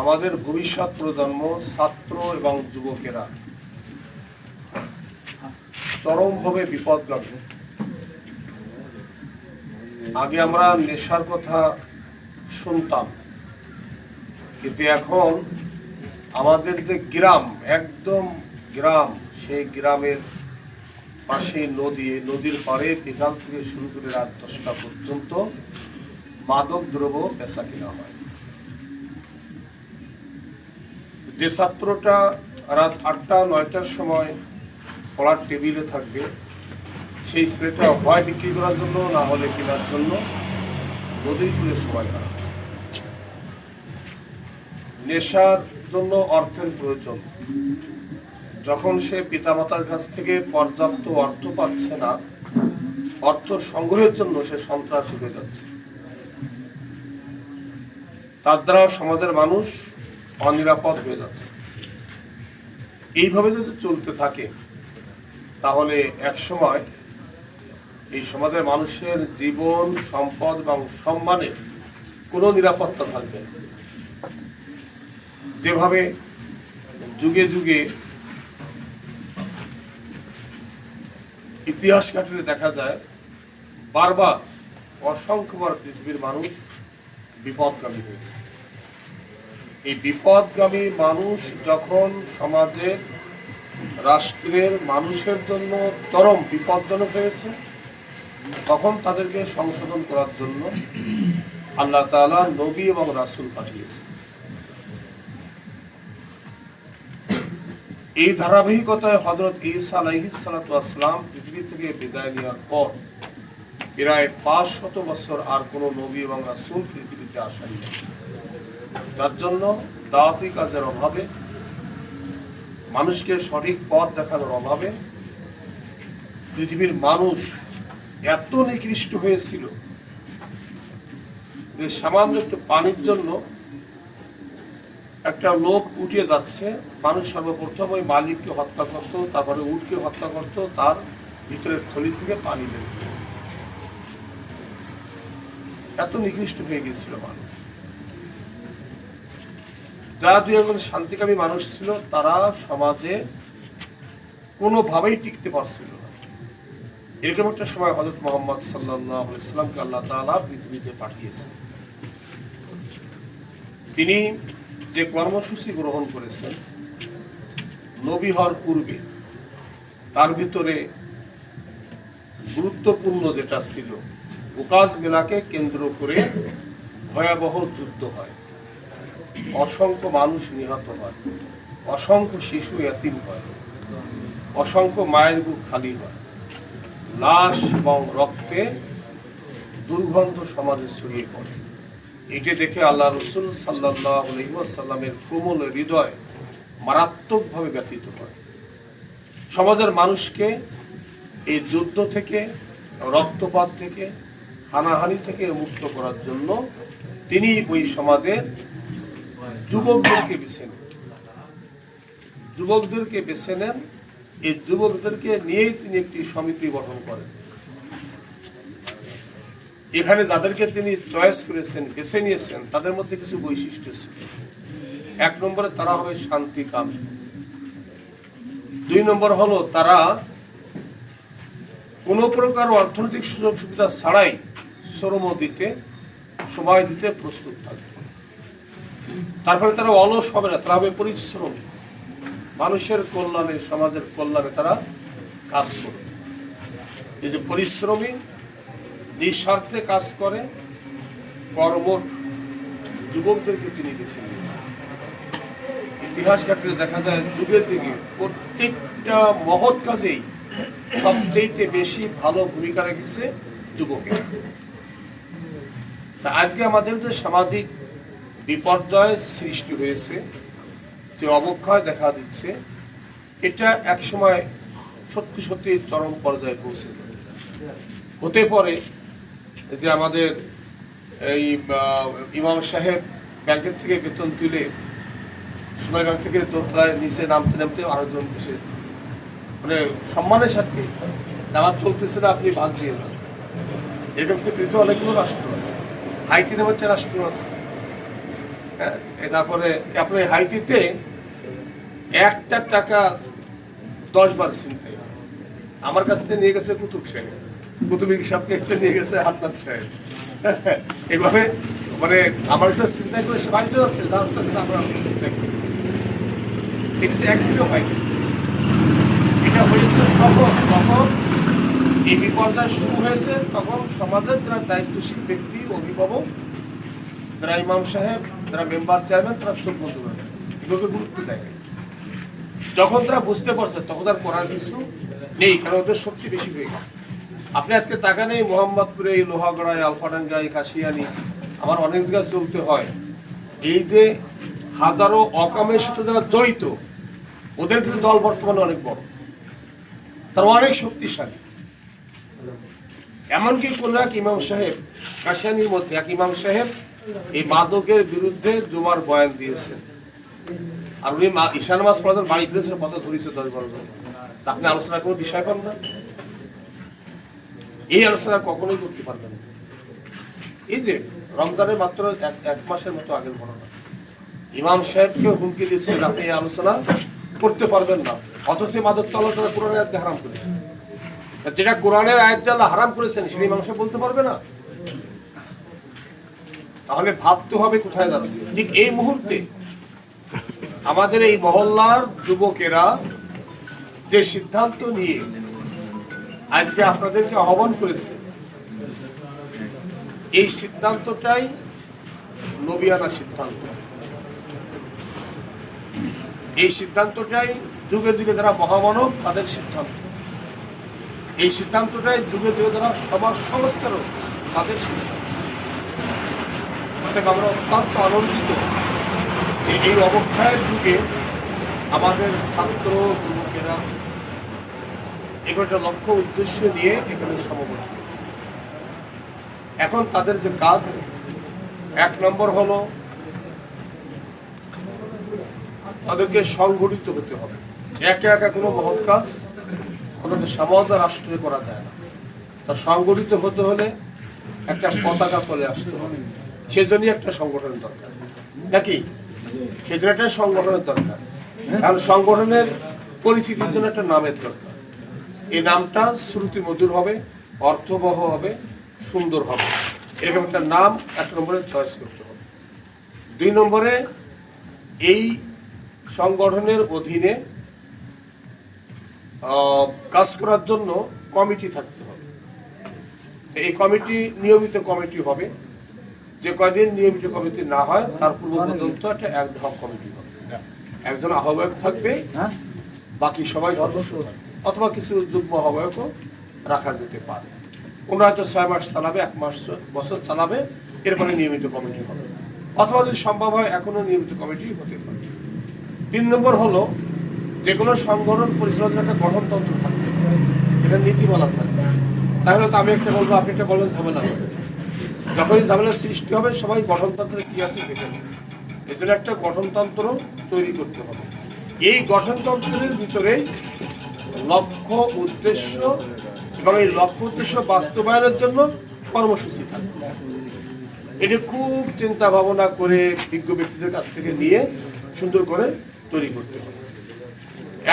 আমাদের ভবিষ্যৎ প্রজন্ম, ছাত্র এবং যুবকেরা চরমভাবে বিপদগামী। আগে আমরা নেশার কথা শুনতাম, কিন্তু এখন আমাদের যে গ্রাম, একদম গ্রাম, সেই গ্রামের পাশে নদীর পাড়ে বিকাল থেকে শুরু করে রাত 10টা পর্যন্ত মাদক দ্রব্য বেচা কিনা হয়। যে ছাত্রটা রাত 8টা 9টার সময় পড়ার টেবিলে থাকবে, সেই ছেলেটা হয় বিক্রি করার জন্য, না হলে কেনার জন্য নদীর কূলে সময় কাটাচ্ছে। নেশার জন্য অর্থের প্রয়োজন। যখন সে পিতামাতার কাছ থেকে পর্যাপ্ত অর্থ পাচ্ছে না, অর্থ সংগ্রহের জন্য সে সন্ত্রাসী হয়ে যাচ্ছে। তার দ্বারা সমাজের মানুষ অনিরাপদ হয়ে যাচ্ছে। এইভাবে যদি চলতে থাকে, তাহলে একসময় এই সমাজের মানুষের জীবন, সম্পদ এবং সম্মানের কোনো নিরাপত্তা থাকবে না। যেভাবে যুগে যুগে ইতিহাস ঘাটলে দেখা যায়, বারবার অসংখ্যবার পৃথিবীর মানুষ বিপদগামী হয়েছে। এই বিপদগামী মানুষ যখন সমাজের, রাষ্ট্রের মানুষের জন্য চরম বিপজ্জনক হয়েছে, তখন তাদেরকে সংশোধন করার জন্য আল্লাহ তাআলা নবী এবং রাসূল পাঠিয়েছে। এই ধারাবাহিকতায় হযরত ঈসা আলাইহিস সালাতু ওয়াস সালাম পৃথিবী থেকে বিদায় নেওয়ার পর প্রায় 500 বছর আর কোনো নবী এবং রাসূল পৃথিবীতে আসেনি। যার জন্য দাওয়াতি কাজের অভাবে, মানুষকে সঠিক পথ দেখানোর অভাবে পৃথিবীর মানুষ এত নিকৃষ্ট হয়েছিল যে সামান্য একটু পানির জন্য একটা লোক উঠে যাচ্ছে, মানুষ সর্বপ্রথম ওই মালিককে হত্যা করত, তারপরে উটকে হত্যা করত, তার ভিতরের থলি থেকে পানি বের করত। এত নিকৃষ্ট হয়ে গিয়েছিল মানুষ। যারা দুই একজন শান্তিকামী মানুষ ছিল, তারা সমাজে কোনোভাবেই টিকতে পারছিল না। এরকম একটা সময় হযরত মুহাম্মদ সাল্লাল্লাহু আলাইহি ওয়াসাল্লামকে আল্লাহ তাআলা পৃথিবীতে পাঠিয়েছেন। তিনি যে কর্মসূচি গ্রহণ করেছেন নবী হওয়ার পূর্বে, তার ভিতরে গুরুত্বপূর্ণ যেটা ছিল, উকাজ মেলাকে কেন্দ্র করে ভয়াবহ যুদ্ধ হয়, অসংখ্য মানুষ নিহত হয়, অসংখ্য শিশু এতিম হয়, অসংখ্য মায়ের বুক খালি হয়, লাশ এবং রক্তে দুর্গন্ধ সমাজে ছড়িয়ে পড়ে। এটি দেখে আল্লাহ রাসূল সাল্লাল্লাহু আলাইহি ওয়াসাল্লামের কোমল হৃদয় মারাত্মকভাবে ব্যথিত হয়। সমাজের মানুষকে এই যুদ্ধ থেকে, রক্তপাত থেকে, হানাহানি থেকে মুক্ত করার জন্য তিনি ওই সমাজের যুবকদেরকে বেছে নেন। এই যুবকদেরকে নিয়েই তিনি একটি সমিতি গঠন করেন। এখানে যাদেরকে তিনি চয়েস করেছেন, বেছে নিয়েছেন, তাদের মধ্যে কিছু বৈশিষ্ট্য ছিল। 1 নম্বরে তারা হবে শান্তিকামী। 2 নম্বর হলো তারা কোন প্রকার অর্থনৈতিক সুযোগ সুবিধা ছাড়াই শ্রম দিতে, সময় দিতে প্রস্তুত থাকবে। তারপরে তারা অলস হবে না, তারা হবে পরিশ্রমী। মানুষের কল্যাণে, সমাজের কল্যাণে তারা কাজ করবে। এই যে পরিশ্রমী, নিঃস্বার্থে কাজ করে, কর্মঠ যুবকদেরকে তিনি বেছে নিয়েছেন। ইতিহাস ঘাটলে দেখা যায়, যুগে যুগে প্রত্যেকটা মহৎ কাজেই সবচেয়ে বেশি ভালো ভূমিকা রেখেছে যুবকের। তা আজকে আমাদের যে সামাজিক বিপর্যয় সৃষ্টি হয়েছে, যে অবক্ষয় দেখা দিচ্ছে, এটা একসময় সত্যি সত্যি চরম পর্যায়ে পৌঁছে যাবে। হতে পারে যে আমাদের এই ইমাম সাহেব ব্যাংকের থেকে বেতন তুলে সোনালী ব্যাংক থেকে দোতলায় নিচে নামতে নামতে আরেকজন এসে মানে সম্মানের সাথে নামাজ চলতেছে না, আপনি ভাগ দিয়ে যান। এরকম পৃথিবীতে অনেকগুলো রাষ্ট্র আছে, হাইতি নামে একটা রাষ্ট্র আছে। তারপরে আপনার হাইতিতে একটা টাকা 10 বার চিনতে, আমার কাছ থেকে নিয়ে গেছে কুতুব সাহেব, কুতুবী সাহেবকে কাছে নিয়ে গেছে হাতনাথ সাহেব। এইভাবে মানে আমার কাছে চিন্তা করে সে বাড়িতে যাচ্ছে, আমরা চিন্তা করি এটা একদিনও হয়নি। এটা হয়েছে তখন এই বিপর্যয় শুরু হয়েছে, তখন সমাজের যারা দায়িত্বশীল ব্যক্তি, অভিভাবক, যারা ইমাম সাহেব, যারা মেম্বার চেয়ারম্যান, তারা চোখ বন্ধ করে এগুলোকে গুরুত্ব দেয়। যখন তারা বুঝতে পারছে তখন আর করার কিছু নেই, কারণ ওদের শক্তি বেশি হয়ে গেছে। আপনি আজকে টাকা নেই মোহাম্মদপুরে, এই লোহাগড়ায়, আলফাডাঙ্গায়, কাশিয়ানি, আমার অনেক জায়গায় চলতে হয়। এই যে হাজারো অকামের সাথে যারা জড়িত, ওদের কিন্তু দল বর্তমানে অনেক বড়, তারা অনেক শক্তিশালী। এমনকি কোন এক ইমাম সাহেব, কাশিয়ানির মধ্যে এক ইমাম সাহেব এই মাদকের বিরুদ্ধে জুমার বয়ান দিয়েছেন, আর উনি ঈশান নামাজ পড়ার বাড়ি ফিরেছেন, পথে ধরেছে 10-12 জন। আপনি আলোচনা কোনো বিষয় পান না, এই আলোচনা কখনোই করতে পারবেন না। এই যে রমজানের মাত্র এক মাসের মতো আগের ঘটনা, ইমাম সাহেবকে হুমকি দিচ্ছেন আপনি এই আলোচনা করতে পারবেন না, অথচ মাদক তো আলোচনা কোরআনের আয়াতে হারাম করেছে। যেটা কোরআনের আয়াতে আল্লাহ হারাম করেছেন সেটা ইমাম সাহেব বলতে পারবে না? তাহলে ভাবতে হবে কোথায় যাচ্ছে। ঠিক এই মুহূর্তে আমাদের এই মহল্লার যুবকেরা যে সিদ্ধান্ত নিয়ে আজকে আপনাদেরকে আহ্বান করেছে, এই সিদ্ধান্তটাই নবিয়ানা সিদ্ধান্ত। এই সিদ্ধান্তটাই যুগে যুগে যারা মহামানব তাদের সিদ্ধান্ত। এই সিদ্ধান্তটাই যুগে যুগে যারা সমাজ সংস্কারক তাদের সিদ্ধান্ত। আমরা অত্যন্ত আনন্দিত যে এই অবক্ষয়ের যুগে আমাদের ছাত্র যুবকেরা একটা লক্ষ্য উদ্দেশ্য নিয়ে এখানে সমবেত হয়েছে। এখন তাদের যে কাজ, 1 নম্বর হলো তাদেরকে সংগঠিত হতে হবে। একা একা কোনো মহৎ কাজ আমাদের সমাজ রাষ্ট্রে করা যায় না, তা সংগঠিত হতে হলে একটা পতাকা তলে আসতে হবে। সেজন্যই একটা সংগঠনের দরকার, নাকি? সেজন্য একটা সংগঠনের দরকার। কারণ সংগঠনের পরিস্থিতির জন্য একটা নামের দরকার। এই নামটা শ্রুতি মধুর হবে, অর্থবহ হবে, সুন্দর হবে, এরকম একটা নাম 1 নম্বরে চয়েস করতে হবে। 2 নম্বরে এই সংগঠনের অধীনে কাজ করার জন্য কমিটি থাকতে হবে। এই কমিটি নিয়মিত কমিটি হবে। যে কয়দিন নিয়মিত কমিটি না হয় তার পূর্ব পর্যন্ত একটা অ্যাডহক কমিটি হবে। একজন আহ্বায়ক থাকবে, বাকি সবাই সদস্য, অথবা কিছু যুগ্ম আহ্বায়কও রাখা যেতে পারে। ওনারা হয়তো 6 মাস চালাবে, 1 বছর চালাবে, এরপরে নিয়মিত কমিটি হবে, অথবা যদি সম্ভব হয় এখনো নিয়মিত কমিটি হতে পারে। 3 নম্বর হলো যে কোনো সংগঠন পরিচালনার একটা গঠনতন্ত্র থাকবে, এটা নীতিমালা থাকবে। তাহলে তো আমি একটা বলবো, আপনি একটা বলবেন, ঝামেলা হবে। যখনই ঝামেলার সৃষ্টি হবে সবাই গঠনতন্ত্রে কি আছে দেখে নেবে। এই জন্য একটা গঠনতন্ত্র তৈরি করতে হবে। এই গঠনতন্ত্রের ভিতরে লক্ষ্য উদ্দেশ্য এবং এই লক্ষ্য উদ্দেশ্য বাস্তবায়নের জন্য কর্মসূচি থাকবে। এটা খুব চিন্তা ভাবনা করে বিজ্ঞ ব্যক্তিদের কাছ থেকে নিয়ে সুন্দর করে তৈরি করতে হবে।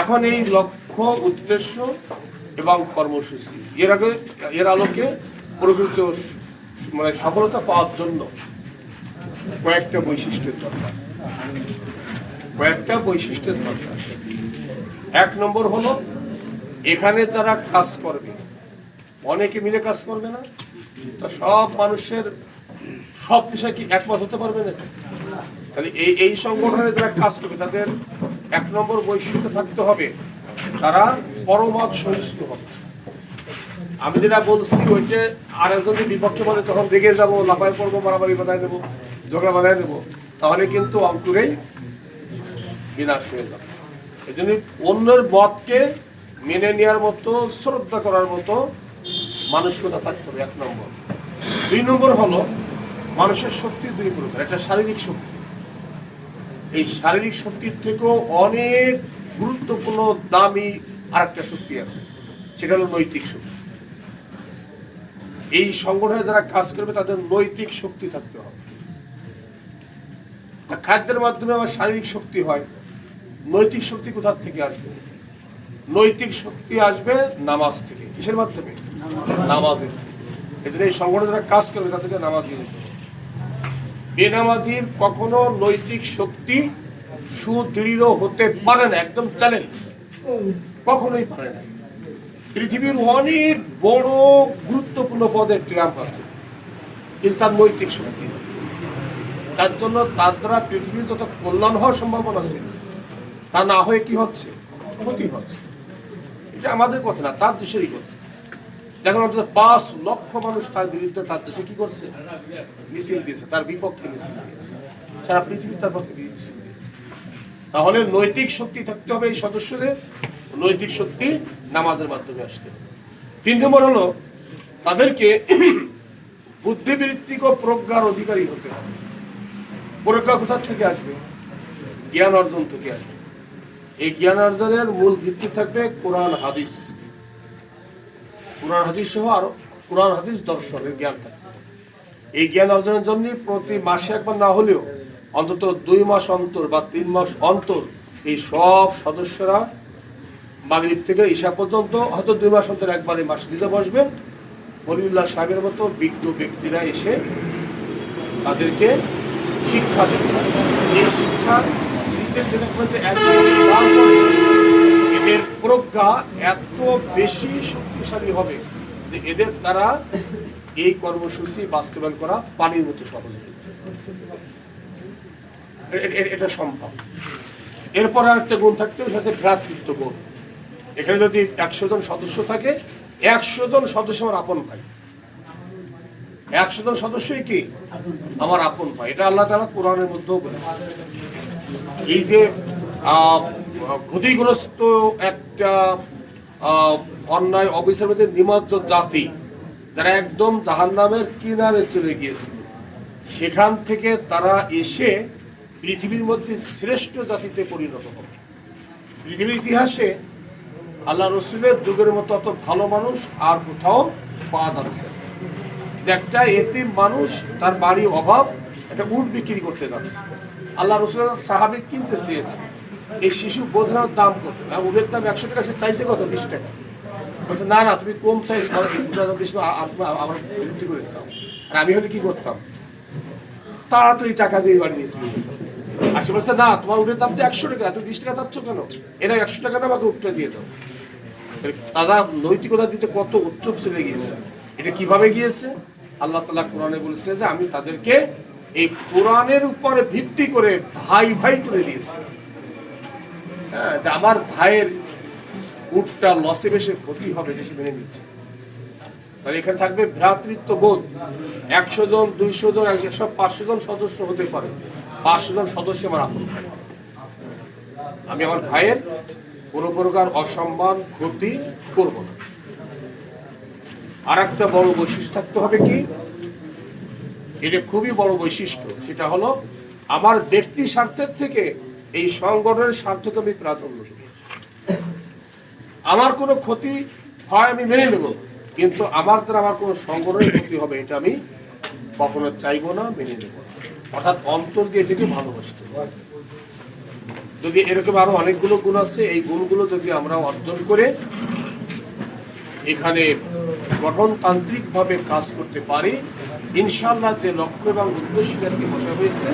এখন এই লক্ষ্য উদ্দেশ্য এবং কর্মসূচি এর আলোকে প্রকৃত মানে সফলতা পাওয়ার জন্য কয়েকটা বৈশিষ্ট্যের দরকার। 1 নম্বর হলো এখানে যারা কাজ করবে, অনেকে মিলে কাজ করবে না, তো সব মানুষের সব বিষয় কি একমত হতে পারবে না? তাহলে এই সংগঠনে যারা কাজ করবে তাদের 1 নম্বর বৈশিষ্ট্য থাকতে হবে, তারা পরমত সহিষ্ণু হবে। আমি যেটা বলছি ওইটা আরেকজনের বিপক্ষে বলে তখন রেগে যাবো, লাফাই পড়বো, মারামারি বাধায় দেবো, ঝগড়া বাধায় দেবো, তাহলে কিন্তু অঙ্কুরেই বিনাশ হয়ে যাবে। এই জন্য অন্যের মতকে মেনে নেওয়ার মতো, শ্রদ্ধা করার মতো মানসিকতা থাকতে হবে 1 নম্বর। 2 নম্বর হলো মানুষের শক্তি 2 প্রকার। একটা শারীরিক শক্তি, এই শারীরিক শক্তির থেকেও অনেক গুরুত্বপূর্ণ দামি আর একটা শক্তি আছে, সেটা হলো নৈতিক শক্তি। এই সংগঠনে যারা কাজ করবে তাদের নৈতিক শক্তি থাকতে হবে। খাদ্যের মাধ্যমে আমার শারীরিক শক্তি হয়। নৈতিক শক্তি কোথা থেকে আসবে? নৈতিক শক্তি আসবে নামাজ থেকে। কিসের মাধ্যমে? নামাজের। এই জন্য এই সংগঠন যারা কাজ করবে তাদেরকে নামাজি হতে হবে। বেনামাজির কখনো নৈতিক শক্তি সুদৃঢ় হতে পারে না, একদম চ্যালেঞ্জ, কখনোই পারে না। পৃথিবীর অনেক বড় গুরুত্বপূর্ণ পদে ট্রাম্প আছে, কিন্তু তার নৈতিক শক্তি নেই। তার জন্য তার দ্বারা পৃথিবীর যত কল্যাণ হওয়ার সম্ভাবনা আছে, তা না হয়ে কি হচ্ছে? ক্ষতি হচ্ছে। এটা আমাদের কথা না, তার দেশেরই কথা। দেখুন, অন্তত 5 লক্ষ মানুষ তার বিরুদ্ধে তার দেশে কি করছে? মিছিল দিয়েছে, তার বিপক্ষে মিছিল দিয়েছে, সারা পৃথিবী তার পক্ষে মিছিল দিয়েছে। তাহলে নৈতিক শক্তি থাকতে হবে এই সদস্যদের। নৈতিক শক্তি নামাজের মাধ্যমে আসতে হবে। 3 নম্বর হলো তাদেরকে বুদ্ধিবৃত্তিক ও প্রজ্ঞার অধিকারী হতে হবে। প্রজ্ঞা কোথা থেকে আসবে? জ্ঞান অর্জন থেকে আসবে। এই জ্ঞান অর্জনের মূল ভিত্তি থাকবে কোরআন হাদিস। কোরআন হাদিস সহ আরো কোরআন হাদিস দর্শনের জ্ঞান থাকবে। এই জ্ঞান অর্জনের জন্য প্রতি মাসে একবার না হলেও অন্তত 2 মাস অন্তর বা 3 মাস অন্তর এই সব সদস্যরা মাগরিব থেকে ঈশা পর্যন্ত, হয়তো 2 মাস অন্তর একবার এই মসজিদে বসবেন। ওলিউল্লাহ সাহেবের মতো বিজ্ঞ ব্যক্তিরা এসে তাদেরকে শিক্ষা দেবে। এই শিক্ষা দিতে এদের প্রজ্ঞা এত বেশি শক্তিশালী হবে যে এদের দ্বারা এই কর্মসূচি বাস্তবায়ন করা পানির মতো সহজ হবে। এটা সম্ভব। এরপর আরেকটা গুণ থাকতে হবে, ভ্রাতৃত্ব গুণ। এখানে যদি 100 জন সদস্য থাকে, 100 জন সদস্য আমার আপন ভাই। 100 জন সদস্যই কি আমার আপন ভাই। এটা আল্লাহ তাআলা কোরআনের মধ্যেও বলেছে। এই যে ক্ষতিগ্রস্ত একটা অন্যায় অবিচার মধ্যে নিমজ্জ জাতি, যারা একদম জাহান্নামের কিনারে চলে গিয়েছিল, সেখান থেকে তারা এসে পৃথিবীর মধ্যে শ্রেষ্ঠ জাতিতে পরিণত হবে। পৃথিবীর ইতিহাসে আল্লাহ রসুলের যুগের মতো অত ভালো মানুষ আর কোথাও পাওয়া যাচ্ছে। একটা এতিম মানুষ, তার বাড়ি অভাব, একটা উট বিক্রি করতে যাচ্ছে। আল্লাহ রসুল সাহাবী কিনতে চেয়েছে, এই শিশু বোঝানোর দাম কত? উটের দাম 100 টাকা, সে চাইছে কত? 20 টাকা। বলছে না না, তুমি কম চাইছো, আমার বিক্রি করে চাও। আর আমি হলে কি করতাম? তাড়াতাড়ি টাকা দিয়ে বাড়ি নিয়েছিল। আর সে বলছে না, তোমার উটের দাম তো 100 টাকা, তুমি 20 টাকা চাচ্ছ কেন? এরা 100 টাকা না, আমাকে উটটা দিয়ে দাও। তারা নৈতিকতা দিতে কত উচ্চক চলে গিয়েছে। এটা কিভাবে গিয়েছে? আল্লাহ তাআলা কোরআনে বলেছে যে আমি তাদেরকে এই কোরআনের উপরে ভিত্তি করে ভাই ভাই করে দিয়েছি। হ্যাঁ, আমার ভাইয়ের উটটা লসে বেশি ক্ষতি হবে, বেশি মেনে নিচ্ছে। তাহলে এখানে থাকবে ভ্রাতৃত্ব বোধ। 100 জন, 200 জন, 100, 500 জন সদস্য হতে পারে। 500 জন সদস্য আমার আপন ভাই। আমি আমার ভাইয়ের কোনো প্রকার অসম্মান, ক্ষতি করব না। আর একটা বড় বৈশিষ্ট্য থাকতে হবে কি, এটা খুবই বড় বৈশিষ্ট্য, সেটা হলো আমার ব্যক্তি স্বার্থের থেকে এই সংগঠনের স্বার্থকে আমি প্রাধান্য দেব। আমার কোনো ক্ষতি হয় আমি মেনে নেব, কিন্তু আমার দ্বারা আমার কোনো সংগঠনের ক্ষতি হবে এটা আমি কখনো চাইবো না, মেনে নেব না। অর্থাৎ অন্তর দিয়ে এটাকে ভালোবাসতে হবে। যদি এরকম আরো অনেকগুলো গুণ আছে, এই গুণগুলো যদি আমরা অর্জন করে এখানে গঠনতান্ত্রিক ভাবে কাজ করতে পারি, ইনশাআল্লাহ যে লক্ষ্য এবং উদ্দেশ্য আজকে বসা হয়েছে,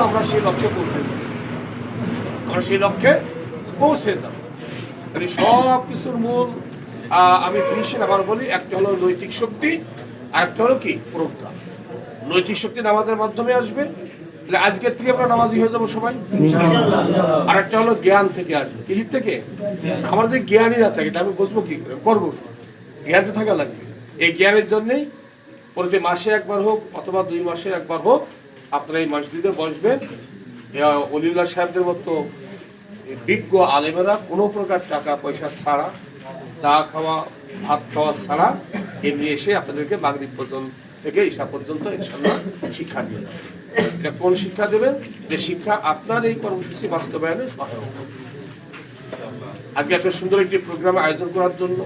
আমরা সেই লক্ষ্যে পৌঁছে যাব। আমরা সেই লক্ষ্যে পৌঁছে যাব। তাহলে সব কিছুর মূল আমি ফিনিশিং আবার বলি, একটা হলো নৈতিক শক্তি, আর একটা হলো কি প্রজ্ঞা। নৈতিক শক্তি নামাজের মাধ্যমে আসবে, তাহলে আজকের থেকে আমরা নামাজি হয়ে যাবো সবাই। আর একটা হলো জ্ঞান থেকে আসবে। কিসের থেকে? আমার যদি জ্ঞানই না থাকে তাহলে আমি বুঝবো কি করে, করবো? জ্ঞান তো থাকা লাগবে। এই জ্ঞানের জন্যই প্রতি মাসে একবার হোক অথবা 2 মাসে একবার হোক আপনারা এই মসজিদে বসবেন। ওলিউল্লাহ সাহেবদের মতো বিজ্ঞ আলেমেরা কোনো প্রকার টাকা পয়সা ছাড়া, চা খাওয়া, ভাত খাওয়া ছাড়া এমনি এসে আপনাদেরকে মাগরিব পর্যন্ত থেকে ঈশা পর্যন্ত ইনশাআল্লাহ শিক্ষা দিয়ে দেবেন। এটা কোন শিক্ষা দেবেন? যে শিক্ষা আপনার এই কর্মসূচি বাস্তবায়নে সহায়ক হবে। আজকে এত সুন্দর একটি প্রোগ্রাম আয়োজন করার জন্য,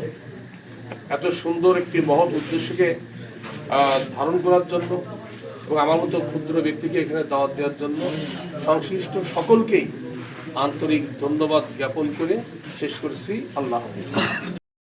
এত সুন্দর একটি মহৎ উদ্দেশ্যকে ধারণ করার জন্য এবং আমার মতো ক্ষুদ্র ব্যক্তিকে এখানে দাওয়াত দেওয়ার জন্য সংশ্লিষ্ট সকলকেই আন্তরিক ধন্যবাদ জ্ঞাপন করে শেষ করছি। আল্লাহ হাফেজ।